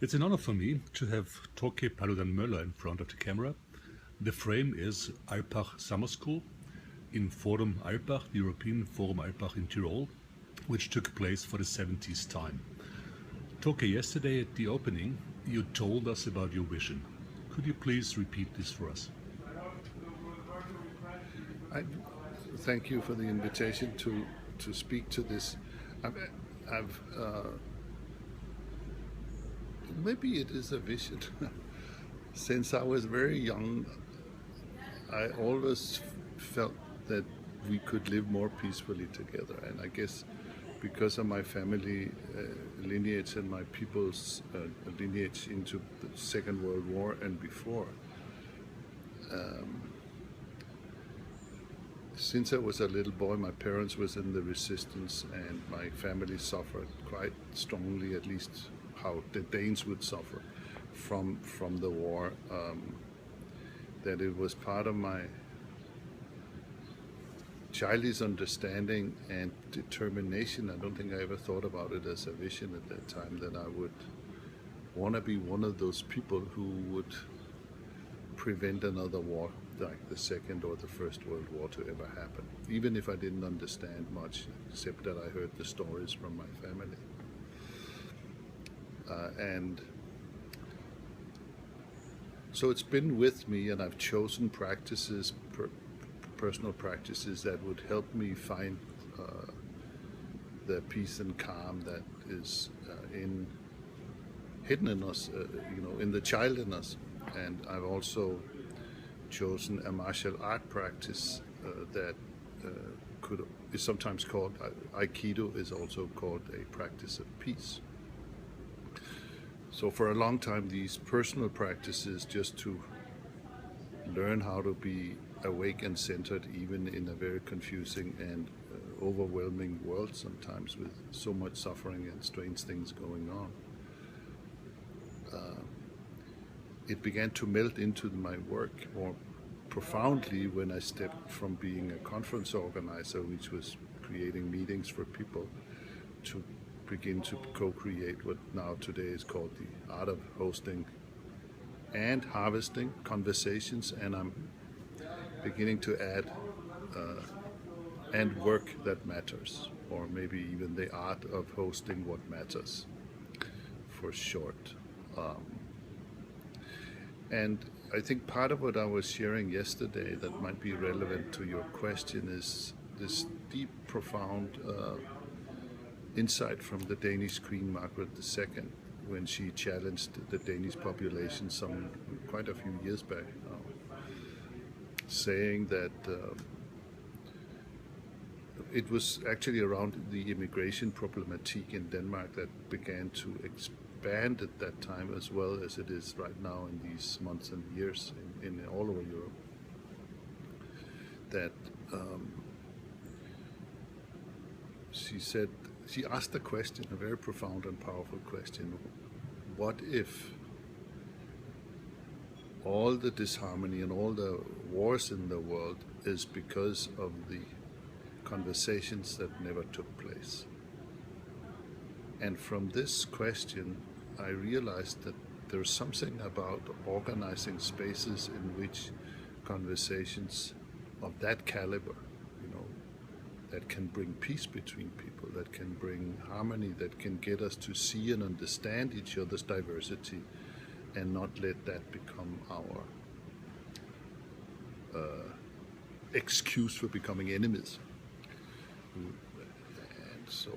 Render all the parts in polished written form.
It's an honor for me to have Toke Paludan Møller in front of the camera. The frame is Alpbach Summer School in Forum Alpbach, the European Forum Alpbach in Tirol, which took place for the 70th time. Toke, yesterday at the opening, you told us about your vision. Could you please repeat this for us? Thank you for the invitation to speak to this. Maybe it is a vision. Since I was very young, I always felt that we could live more peacefully together, and I guess because of my family lineage and my people's lineage into the Second World War and before, since I was a little boy, my parents was in the resistance, and my family suffered quite strongly, at least how the Danes would suffer from the war. That it was part of my childish understanding and determination. I don't think I ever thought about it as a vision at that time, that I would want to be one of those people who would prevent another war like the Second or the First World War to ever happen, even if I didn't understand much, except that I heard the stories from my family. And so it's been with me, and I've chosen practices, personal practices that would help me find the peace and calm that is hidden in us, in the child in us. And I've also chosen a martial art practice that is sometimes called Aikido, is also called a practice of peace. So for a long time, these personal practices, just to learn how to be awake and centered even in a very confusing and overwhelming world sometimes, with so much suffering and strange things going on, it began to melt into my work more profoundly when I stepped from being a conference organizer, which was creating meetings for people, to begin to co-create what now today is called the art of hosting and harvesting conversations. And I'm beginning to add and work that matters, or maybe even the art of hosting what matters, for short. And I think part of what I was sharing yesterday that might be relevant to your question is this deep, profound insight from the Danish Queen Margaret II, when she challenged the Danish population quite a few years back now, saying that it was actually around the immigration problematique in Denmark that began to expand at that time, as well as it is right now in these months and years in all over Europe, that she asked a question, a very profound and powerful question: what if all the disharmony and all the wars in the world is because of the conversations that never took place? And from this question, I realized that there's something about organizing spaces in which conversations of that caliber, that can bring peace between people, that can bring harmony, that can get us to see and understand each other's diversity, and not let that become our excuse for becoming enemies. And so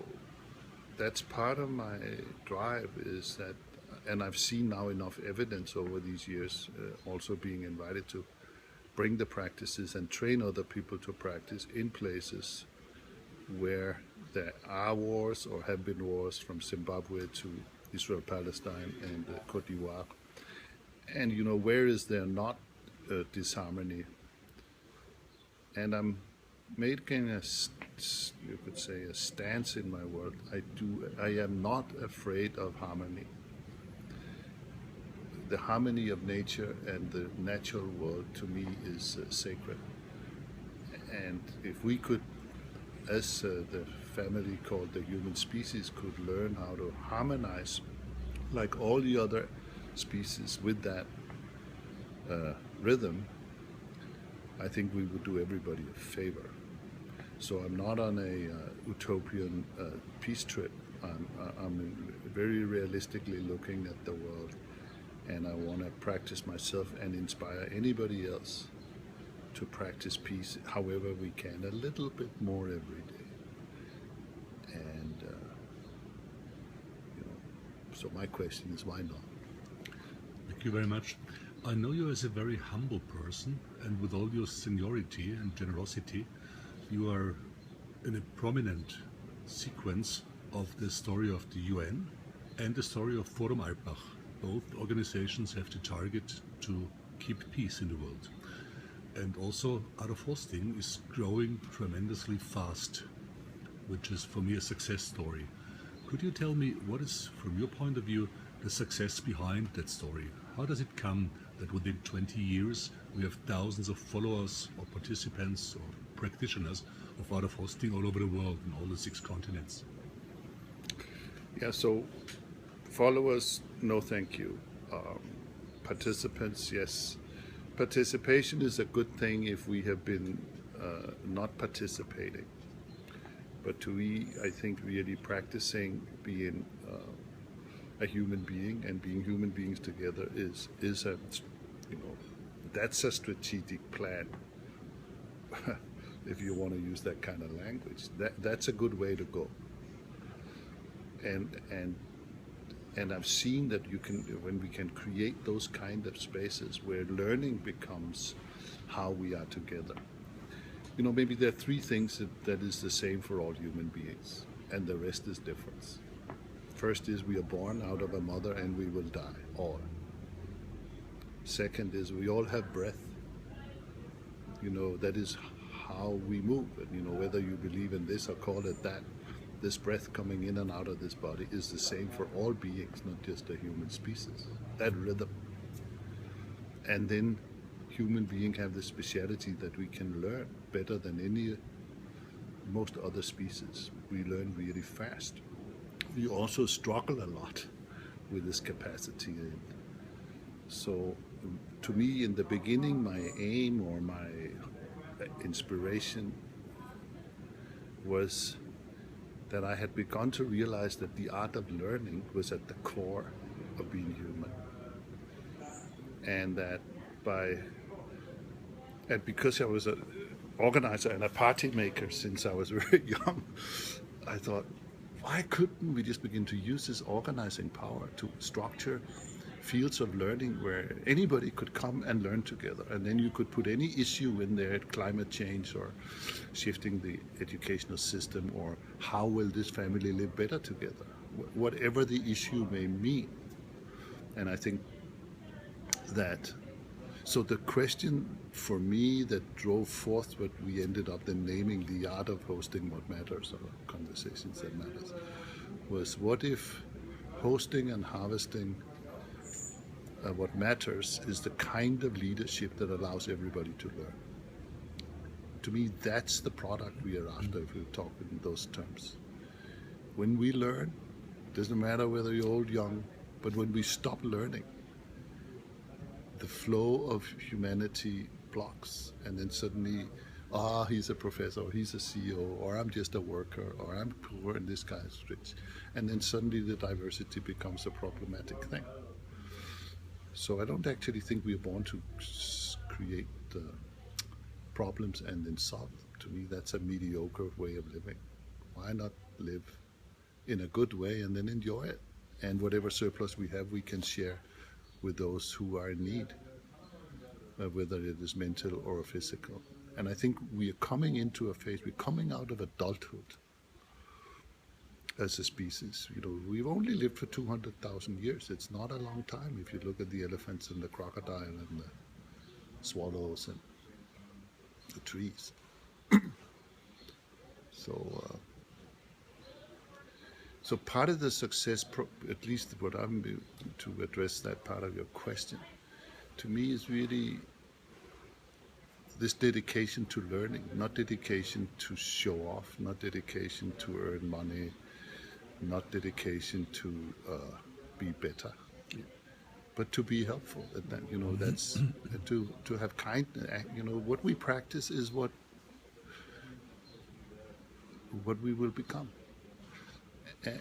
that's part of my drive, is that, and I've seen now enough evidence over these years, also being invited to bring the practices and train other people to practice in places where there are wars or have been wars, from Zimbabwe to Israel, Palestine, and Cote d'Ivoire. And where is there not disharmony? And I'm making you could say, a stance in my work. I am not afraid of harmony. The harmony of nature and the natural world, to me, is sacred. And if we could, as the family called the human species, could learn how to harmonize like all the other species with that rhythm, I think we would do everybody a favor. So I'm not on a utopian peace trip. I'm very realistically looking at the world, and I want to practice myself and inspire anybody else to practice peace however we can, a little bit more every day. And so my question is, why not? Thank you very much. I know you as a very humble person, and with all your seniority and generosity, you are in a prominent sequence of the story of the UN and the story of Forum Alpbach. Both organizations have the target to keep peace in the world. And also, Art of Hosting is growing tremendously fast, which is for me a success story. Could you tell me what is, from your point of view, the success behind that story? How does it come that within 20 years we have thousands of followers or participants or practitioners of Art of Hosting all over the world in all the 6 continents? Yeah, so followers, no thank you. Participants, yes. Participation is a good thing if we have been not participating. But to me, I think really practicing being a human being and being human beings together is a, that's a strategic plan. If you want to use that kind of language, that's a good way to go. And I've seen that you can, when we can create those kind of spaces where learning becomes how we are together. Maybe there are 3 things that is the same for all human beings, and the rest is difference. First is we are born out of a mother and we will die, all. Second is we all have breath. That is how we move. And, whether you believe in this or call it that, this breath coming in and out of this body is the same for all beings, not just the human species. That rhythm. And then human beings have the speciality that we can learn better than most other species. We learn really fast. We also struggle a lot with this capacity. So to me, in the beginning, my aim or my inspiration was that I had begun to realize that the art of learning was at the core of being human. And that because I was an organizer and a party maker since I was very young, I thought, why couldn't we just begin to use this organizing power to structure fields of learning where anybody could come and learn together, and then you could put any issue in there, climate change or shifting the educational system, or how will this family live better together, whatever the issue may mean. And I think that, so the question for me that drove forth what we ended up then naming the art of hosting what matters, or conversations that matters, was what if hosting and harvesting what matters is the kind of leadership that allows everybody to learn. To me, that's the product we are after, if we talk in those terms. When we learn, it doesn't matter whether you're old, young, but when we stop learning, the flow of humanity blocks, and then suddenly, he's a professor, or he's a CEO, or I'm just a worker, or I'm poor and this guy's rich. And then suddenly the diversity becomes a problematic thing. So I don't actually think we are born to create problems and then solve them. To me, that's a mediocre way of living. Why not live in a good way and then enjoy it? And whatever surplus we have, we can share with those who are in need, whether it is mental or physical. And I think we are coming into a phase, we're coming out of adulthood as a species. We've only lived for 200,000 years. It's not a long time if you look at the elephants and the crocodile and the swallows and the trees. So part of the success, at least what I'm to address that part of your question, to me is really this dedication to learning, not dedication to show off, not dedication to earn money, not dedication to be better, but to be helpful. And that, that's to have kindness. What we practice is what we will become.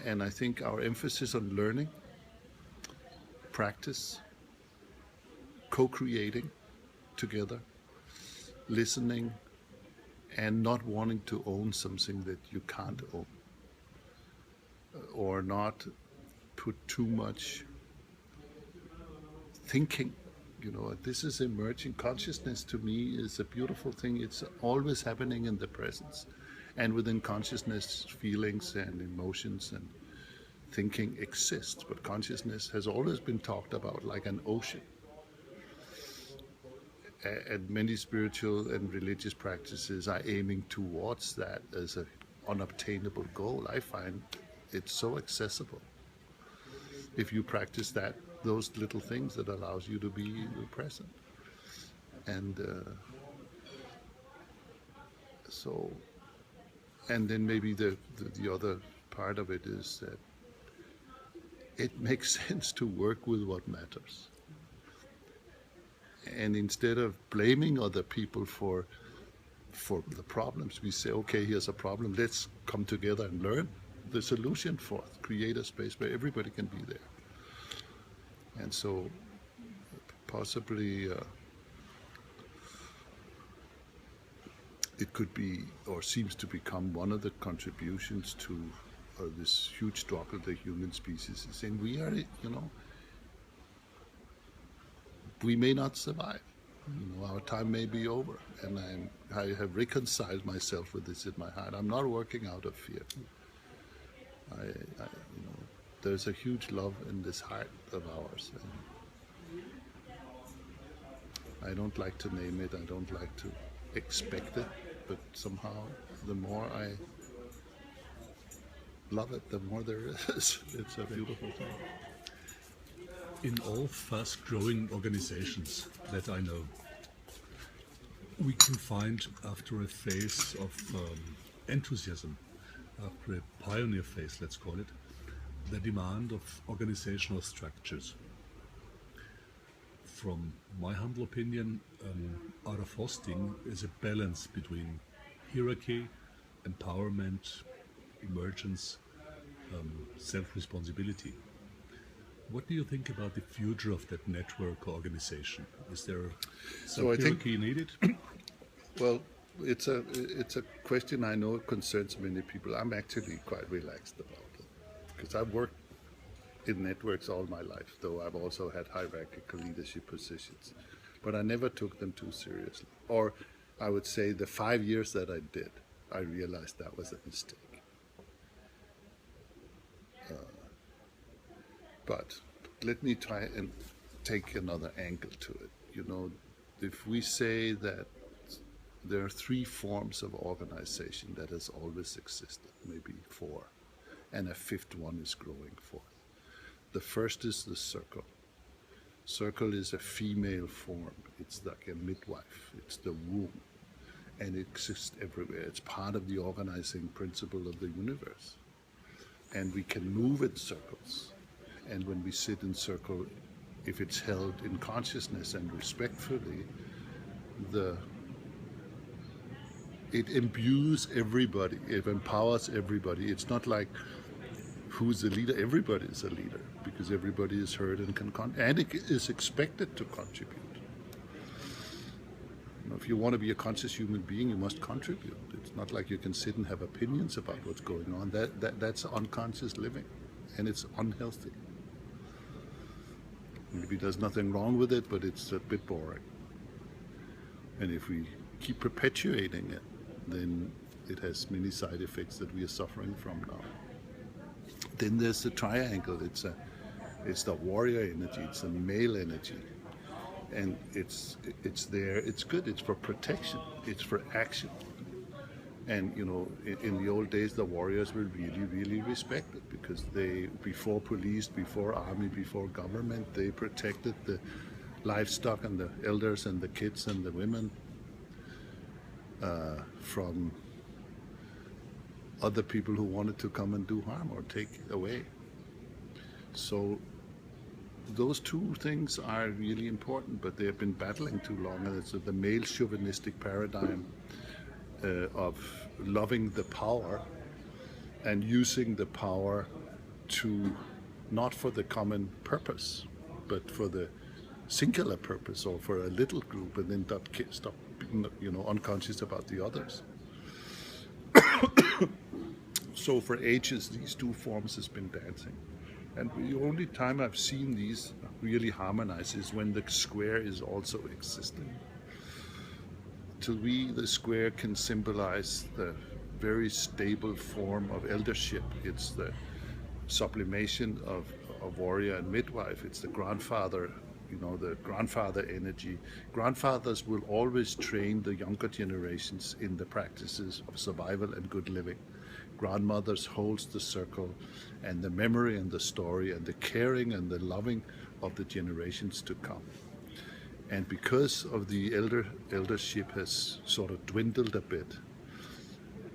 And I think our emphasis on learning, practice, co-creating together, listening, and not wanting to own something that you can't own, or not put too much thinking. This is emerging. Consciousness to me is a beautiful thing. It's always happening in the presence. And within consciousness, feelings and emotions and thinking exist. But consciousness has always been talked about like an ocean. And many spiritual and religious practices are aiming towards that as an unobtainable goal. I find it so accessible if you practice those little things that allows you to be present. And and then maybe the other part of it is that it makes sense to work with what matters. And instead of blaming other people for the problems, we say, okay, here's a problem, let's come together and learn the solution for it, create a space where everybody can be there. And so possibly it could be, or seems to become, one of the contributions to this huge struggle the human species is in. We are, we may not survive. Our time may be over, and I have reconciled myself with this in my heart. I'm not working out of fear. There's a huge love in this heart of ours. And I don't like to name it. I don't like to expect it, but somehow the more I love it, the more there is. It's a beautiful thing. In all fast-growing organizations that I know, we can find, after a phase of enthusiasm, after a pioneer phase, let's call it, the demand of organizational structures. From my humble opinion, out of hosting is a balance between hierarchy, empowerment, emergence, self-responsibility. What do you think about the future of that network organization? Is there some hierarchy needed? Well, it's a question I know concerns many people. I'm actually quite relaxed about it because I've worked in networks all my life, though I've also had hierarchical leadership positions, but I never took them too seriously. Or I would say the 5 years that I did, I realized that was a mistake. But let me try and take another angle to it. If we say that there are 3 forms of organization that has always existed, maybe 4, and a 5th one is growing forth. The first is the circle. Circle is a female form. It's like a midwife. It's the womb. And it exists everywhere. It's part of the organizing principle of the universe. And we can move in circles. And when we sit in circle, if it's held in consciousness and respectfully, it imbues everybody, it empowers everybody. It's not like who's the leader. Everybody is a leader because everybody is heard and and it is expected to contribute. If you want to be a conscious human being, you must contribute. It's not like you can sit and have opinions about what's going on. That's unconscious living, and it's unhealthy. Maybe there's nothing wrong with it, but it's a bit boring. And if we keep perpetuating it, then it has many side effects that we are suffering from now. Then there's the triangle. It's the warrior energy. It's the male energy, and it's there. It's good. It's for protection. It's for action. And in the old days, the warriors were really, really respected because they, before police, before army, before government, they protected the livestock and the elders and the kids and the women from other people who wanted to come and do harm or take away. So those two things are really important, but they have been battling too long. And it's the male chauvinistic paradigm of loving the power and using the power to, not for the common purpose, but for the singular purpose or for a little group, and then stop being, unconscious about the others. So for ages, these two forms has been dancing. And the only time I've seen these really harmonize is when the square is also existing. To me, the square can symbolize the very stable form of eldership. It's the sublimation of warrior and midwife. It's the grandfather, the grandfather energy. Grandfathers will always train the younger generations in the practices of survival and good living. Grandmothers holds the circle and the memory and the story and the caring and the loving of the generations to come. And because of the eldership has sort of dwindled a bit,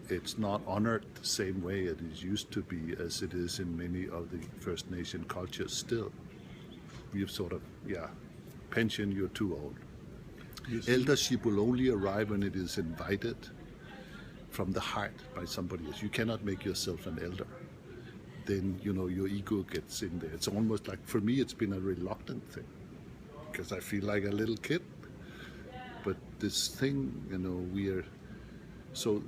it's not honored the same way it is used to be as it is in many of the First Nation cultures still. We've sort of, pension, you're too old. Eldership will only arrive when it is invited from the heart by somebody else. You cannot make yourself an elder. Then, your ego gets in there. It's almost like, for me, it's been a reluctant thing because I feel like a little kid. But this thing, so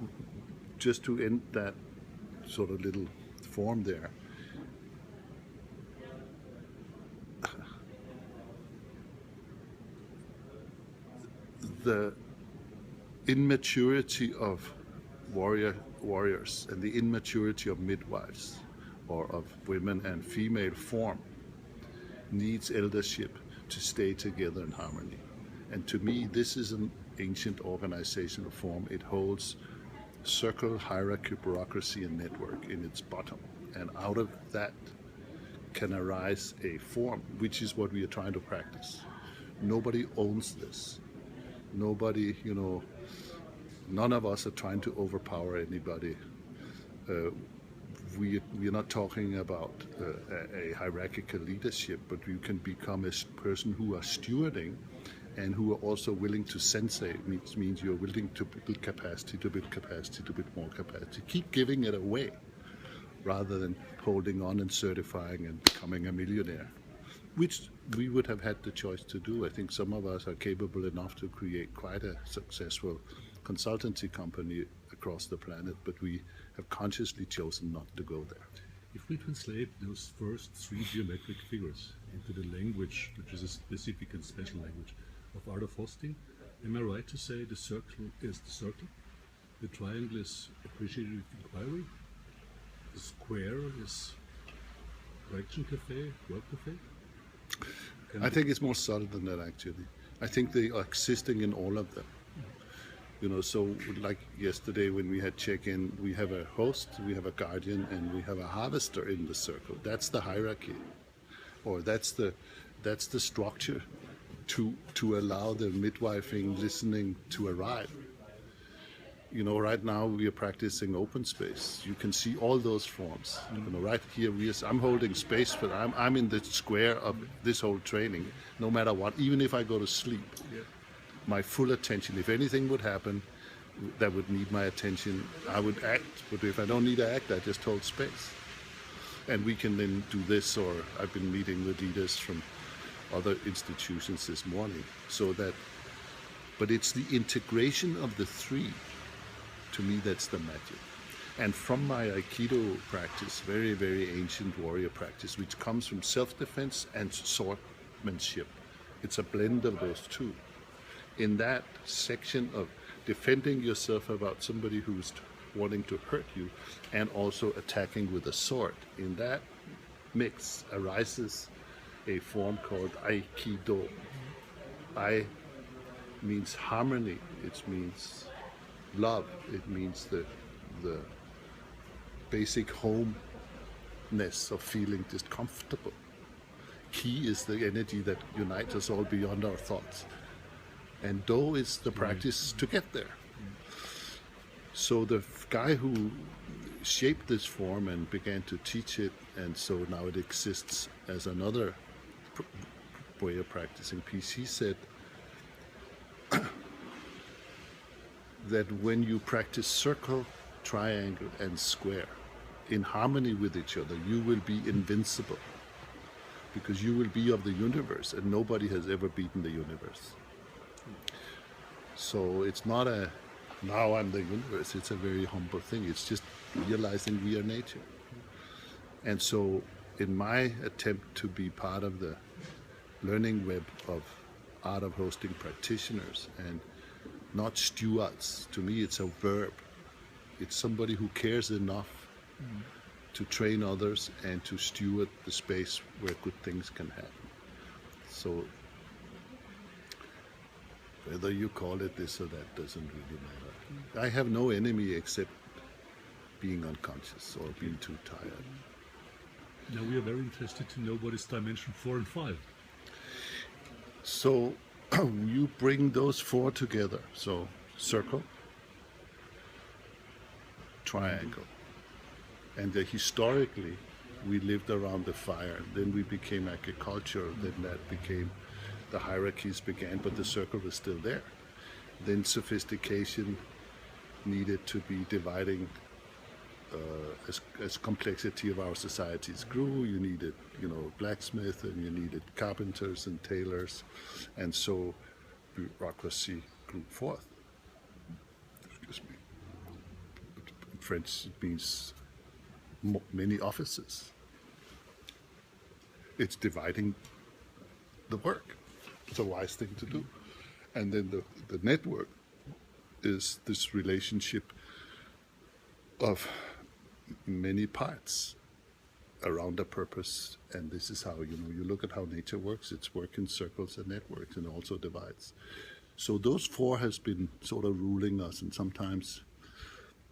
just to end that sort of little form there, the immaturity of warriors and the immaturity of midwives or of women and female form needs eldership to stay together in harmony. And to me, this is an ancient organizational form. It holds circle, hierarchy, bureaucracy, and network in its bottom. And out of that can arise a form, which is what we are trying to practice. Nobody owns this. Nobody, none of us are trying to overpower anybody. We are not talking about a hierarchical leadership, but you can become a person who are stewarding and who are also willing to sensei. Means you're willing to build capacity, to build more capacity. Keep giving it away rather than holding on and certifying and becoming a millionaire, which we would have had the choice to do. I think some of us are capable enough to create quite a successful consultancy company across the planet, but we have consciously chosen not to go there. If we translate those first three geometric figures into the language, which is a specific and special language of art of hosting, am I right to say the circle is the circle, the triangle is appreciative inquiry, the square is correction cafe, work cafe? I think it's more subtle than that, actually. I think they are existing in all of them. So like yesterday when we had check-in, we have a host, we have a guardian, and we have a harvester in the circle. That's the hierarchy, or that's the structure to allow the midwifing, listening to arrive. Right now we are practicing open space. You can see all those forms. Right here I'm holding space, but I'm in the square of this whole training, no matter what, even if I go to sleep. Yeah. My full attention. If anything would happen that would need my attention, I would act. But if I don't need to act, I just hold space. And we can then do this, or I've been meeting with leaders from other institutions this morning. But it's the integration of the three. To me, that's the magic. And from my Aikido practice, very, very ancient warrior practice, which comes from self-defense and swordsmanship, it's a blend of those two. In that section of defending yourself about somebody who's wanting to hurt you and also attacking with a sword, in that mix arises a form called Aikido. Ai means harmony, it means love, it means the basic homeness of feeling just comfortable. Ki is the energy that unites us all beyond our thoughts. And Do is the practice to get there. So the guy who shaped this form and began to teach it, and so now it exists as another way of practicing peace. He said that when you practice circle, triangle, and square in harmony with each other, you will be invincible, because you will be of the universe, and nobody has ever beaten the universe. So it's not a now I'm the universe. It's a very humble thing. It's just realizing we are nature. And so in my attempt to be part of the learning web of art of hosting practitioners and not stewards, to me it's a verb. It's somebody who cares enough to train others and to steward the space where good things can happen. So whether you call it this or that doesn't really matter. I have no enemy except being unconscious or being too tired. Now we are very interested to know what is dimension 4 and 5. So you bring those four together. So circle, triangle. And historically, we lived around the fire. Then we became agricultural. Then that became, the hierarchies began, but the circle was still there. Then sophistication needed to be dividing. As complexity of our societies grew, you needed, blacksmith, and you needed carpenters and tailors, and so bureaucracy grew forth. Excuse me. In French, it means many offices. It's dividing the work. It's a wise thing to do. And then the network is this relationship of many parts around a purpose, and this is how you look at how nature works. It's work in circles and networks, and also divides. So those four has been sort of ruling us, and sometimes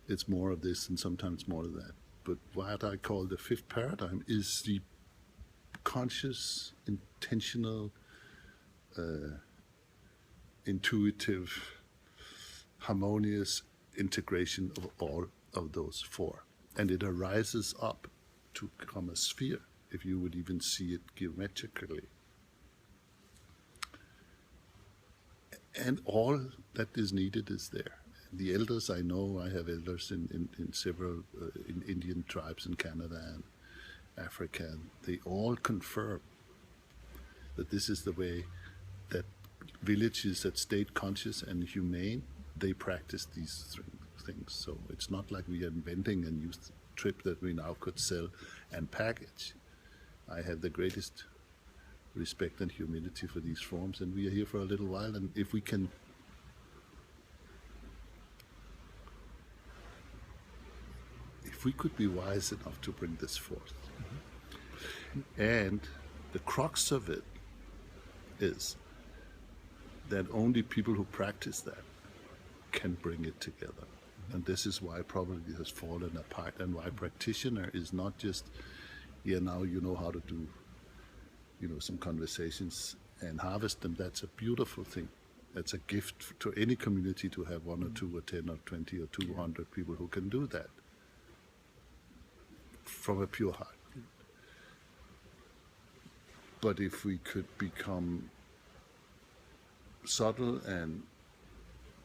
it's more of this and sometimes more of that. But what I call the fifth paradigm is the conscious, intentional, intuitive, harmonious integration of all of those four. And it arises up to become a sphere, if you would even see it geometrically. And all that is needed is there. The elders, I know, I have elders in several in Indian tribes in Canada and Africa, and they all confirm that this is the way that villages that stayed conscious and humane, they practice these things. So it's not like we are inventing a new trip that we now could sell and package. I have the greatest respect and humility for these forms, and we are here for a little while, and if we could be wise enough to bring this forth. And the crux of it is that only people who practice that can bring it together. And this is why probably it has fallen apart, and why practitioner is not just, now you know how to do, some conversations and harvest them. That's a beautiful thing. That's a gift to any community to have 1 or 2 or 10 or 20 or 200 people who can do that from a pure heart. But if we could become subtle and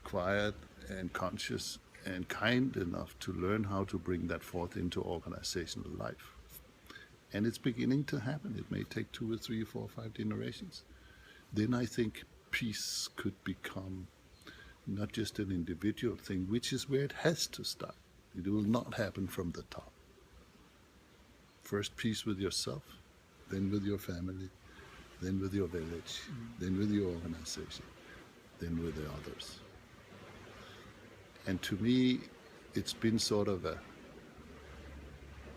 quiet and conscious and kind enough to learn how to bring that forth into organizational life. And it's beginning to happen. It may take 2 or 3 or 4 or 5 generations. Then I think peace could become not just an individual thing, which is where it has to start. It will not happen from the top. First peace with yourself, then with your family, then with your village, then with your organization, then with the others. And to me, it's been sort of a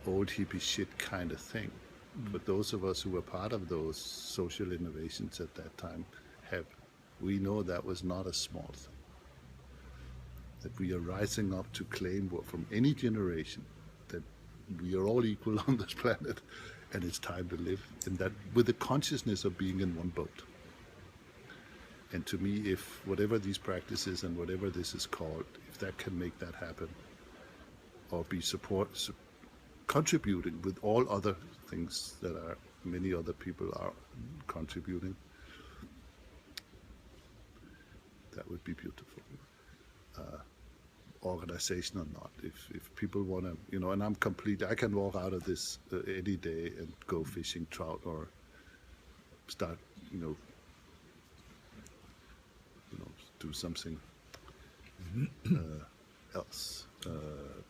old hippie shit kind of thing. But those of us who were part of those social innovations at that time we know that was not a small thing. That we are rising up to claim from any generation that we are all equal on this planet, and it's time to live in that with the consciousness of being in one boat. And to me, if whatever these practices and whatever this is called, if that can make that happen, or be contributing with all other things that are many other people are contributing. That would be beautiful. Organization or not, if people want to, you know, and I'm complete, I can walk out of this any day and go fishing trout or start, you know, do something else.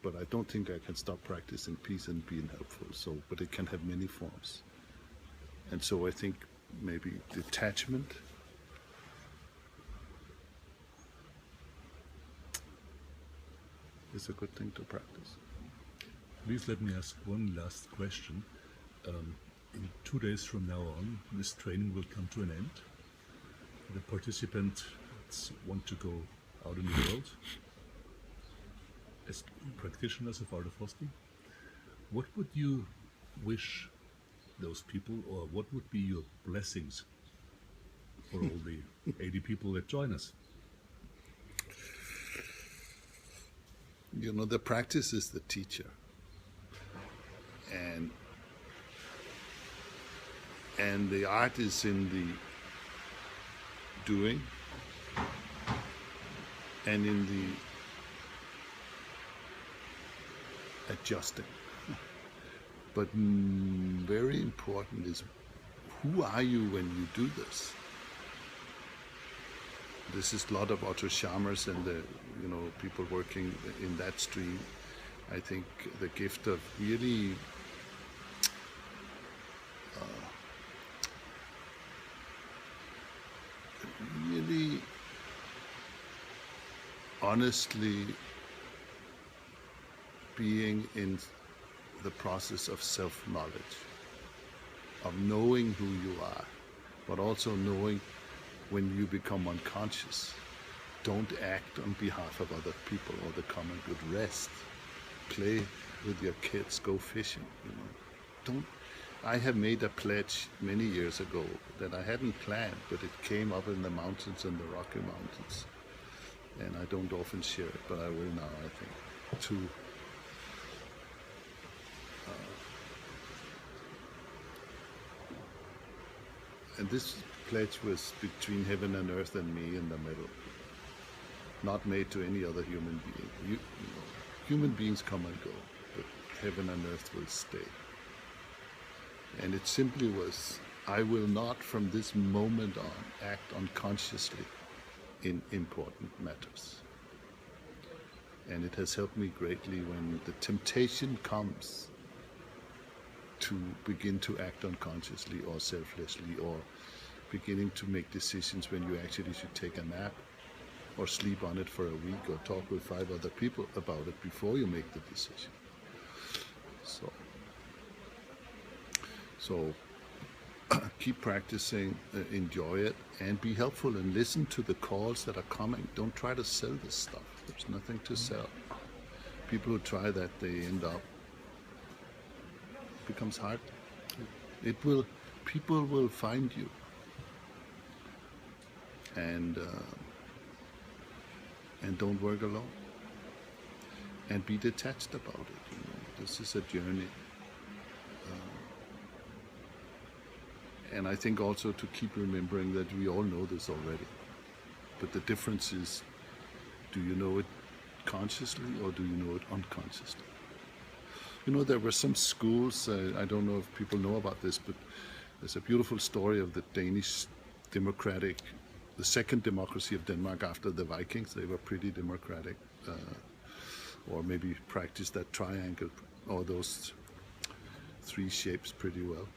But I don't think I can stop practicing peace and being helpful. So, but it can have many forms. And so I think maybe detachment is a good thing to practice. Please let me ask one last question. In 2 days from now on, this training will come to an end. The participants want to go out in the world as practitioners of art of hosting. What would you wish those people, or what would be your blessings for all the 80 people that join us? You know, the practice is the teacher. And the art is in the doing and in the adjusting. But very important is, who are you when you do this? This is a lot of Otto Schamers and the, you know, people working in that stream. I think the gift of really honestly being in the process of self-knowledge, of knowing who you are, but also knowing when you become unconscious. Don't act on behalf of other people or the common good. Rest, play with your kids, go fishing. You know, don't. I have made a pledge many years ago that I hadn't planned, but it came up in the mountains, in the Rocky Mountains, and I don't often share it, but I will now. I think to and this pledge was between heaven and earth and me in the middle, not made to any other human being. You know, human beings come and go, but heaven and earth will stay. And it simply was, I will not from this moment on act unconsciously in important matters. And it has helped me greatly when the temptation comes to begin to act unconsciously or selflessly, or beginning to make decisions when you actually should take a nap or sleep on it for a week or talk with 5 other people about it before you make the decision. So keep practicing, enjoy it, and be helpful and listen to the calls that are coming. Don't try to sell this stuff. There's nothing to sell. People who try that, they end up, it becomes hard. People will find you. And don't work alone. And be detached about it. You know, this is a journey. And I think also to keep remembering that we all know this already. But the difference is, do you know it consciously or do you know it unconsciously? You know, there were some schools, I don't know if people know about this, but there's a beautiful story of the Danish democratic, the second democracy of Denmark after the Vikings. They were pretty democratic, or maybe practiced that triangle or those 3 shapes pretty well.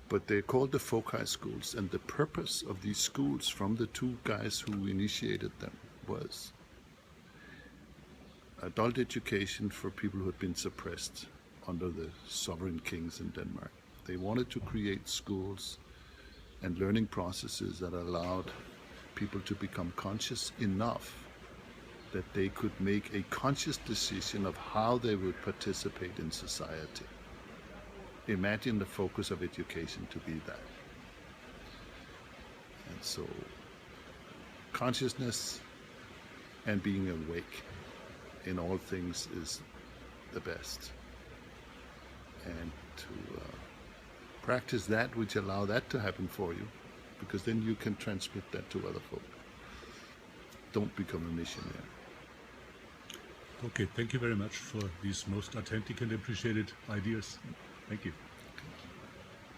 But they're called the foci schools, and the purpose of these schools from the 2 guys who initiated them was adult education for people who had been suppressed under the sovereign kings in Denmark. They wanted to create schools and learning processes that allowed people to become conscious enough that they could make a conscious decision of how they would participate in society. Imagine the focus of education to be that. And so consciousness and being awake in all things is the best. And practice that which allow that to happen for you, because then you can transmit that to other folk. Don't become a missionary. Okay, thank you very much for these most authentic and appreciated ideas. Thank you.